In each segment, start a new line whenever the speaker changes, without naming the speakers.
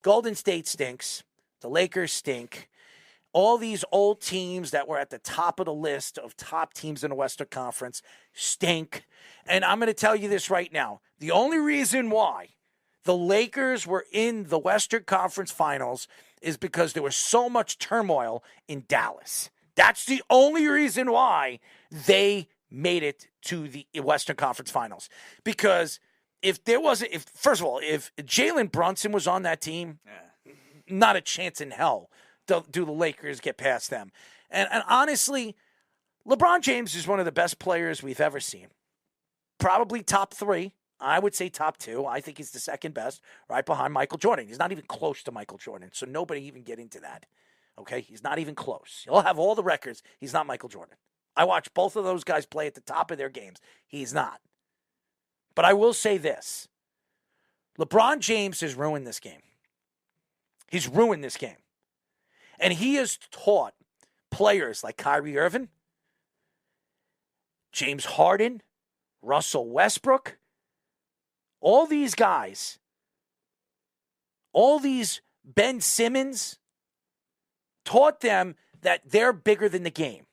Golden State stinks. The Lakers stink. All these old teams that were at the top of the list of top teams in the Western Conference stink. And I'm going to tell you this right now. The only reason why the Lakers were in the Western Conference Finals is because there was so much turmoil in Dallas. That's the only reason why they made it to the Western Conference Finals. Because if first of all, if Jalen Brunson was on that team, not a chance in hell do the Lakers get past them. And honestly, LeBron James is one of the best players we've ever seen. Probably top 3. I would say top 2. I think he's the second best, right behind Michael Jordan. He's not even close to Michael Jordan, so nobody even get into that. Okay? He's not even close. He'll have all the records. He's not Michael Jordan. I watch both of those guys play at the top of their games. He's not. But I will say this. LeBron James has ruined this game. He's ruined this game. And he has taught players like Kyrie Irving, James Harden, Russell Westbrook, all these guys, all these Ben Simmons, taught them that they're bigger than the game.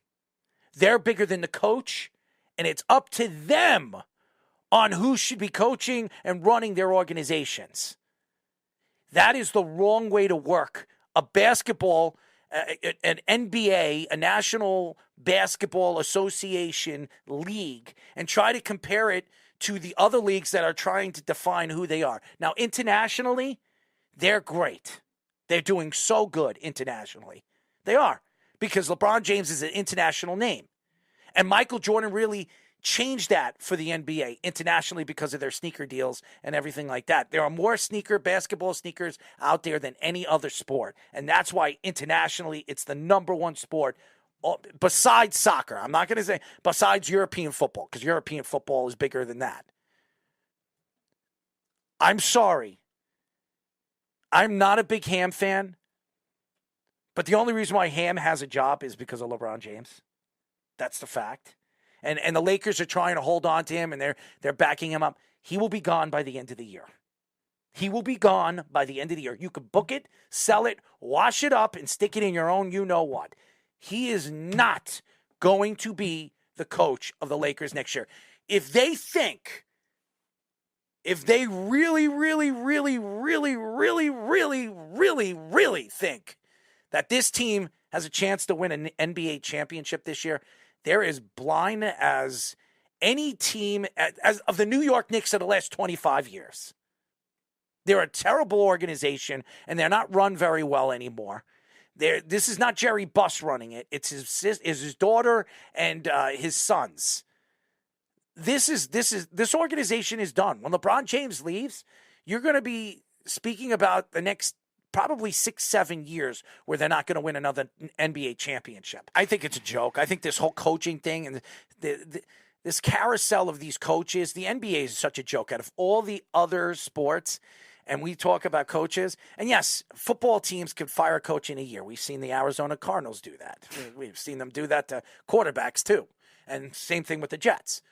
They're bigger than the coach, and it's up to them on who should be coaching and running their organizations. That is the wrong way to work a basketball, an NBA, a National Basketball Association league, and try to compare it to the other leagues that are trying to define who they are. Now, internationally, they're great. They're doing so good internationally. They are, because LeBron James is an international name. And Michael Jordan really changed that for the NBA internationally because of their sneaker deals and everything like that. There are more basketball sneakers out there than any other sport. And that's why internationally it's the number one sport besides soccer. I'm not going to say besides European football, because European football is bigger than that. I'm sorry. I'm not a big Ham fan, but the only reason why Ham has a job is because of LeBron James. That's the fact. And the Lakers are trying to hold on to him, and they're backing him up. He will be gone by the end of the year. He will be gone by the end of the year. You could book it, sell it, wash it up, and stick it in your own you-know-what. He is not going to be the coach of the Lakers next year. If they really, really, really, really, really, really, really, really think that this team has a chance to win an NBA championship this year, they're as blind as any team as of the New York Knicks of the last 25 years. They're a terrible organization, and they're not run very well anymore. This is not Jerry Buss running it. It's his daughter and his sons. This organization is done. When LeBron James leaves, you're going to be speaking about the next probably 6-7 years where they're not going to win another NBA championship. I think it's a joke. I think this whole coaching thing and this carousel of these coaches, the NBA is such a joke. Out of all the other sports, and we talk about coaches, and yes, football teams can fire a coach in a year. We've seen the Arizona Cardinals do that. We've seen them do that to quarterbacks too. And same thing with the Jets.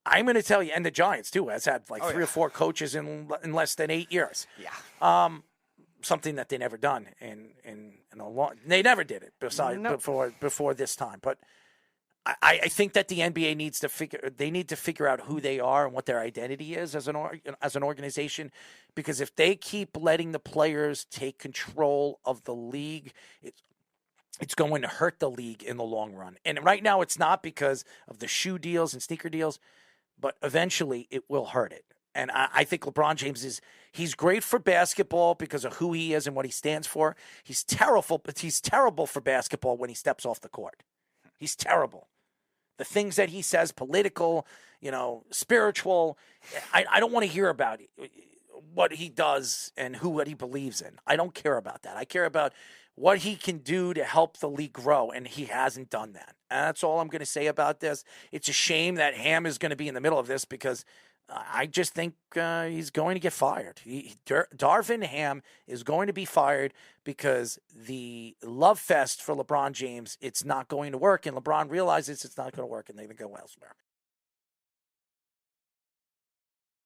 I'm going to tell you, and the Giants too, has had like 3 or 4 coaches in less than 8 years.
Yeah.
Something that they never done in a long. They never did it before this time. But I think that the NBA needs to figure out who they are and what their identity is as an organization, because if they keep letting the players take control of the league, it's going to hurt the league in the long run. And right now it's not because of the shoe deals and sneaker deals, but eventually it will hurt it. And I think LeBron James he's great for basketball because of who he is and what he stands for. He's terrible for basketball when he steps off the court. He's terrible. The things that he says, political, spiritual, I don't want to hear about what he does and what he believes in. I don't care about that. I care about what he can do to help the league grow, and he hasn't done that. And that's all I'm going to say about this. It's a shame that Ham is going to be in the middle of this because I just think he's going to get fired. Darvin Ham is going to be fired because the love fest for LeBron James, it's not going to work, and LeBron realizes it's not going to work, and they're going to go elsewhere.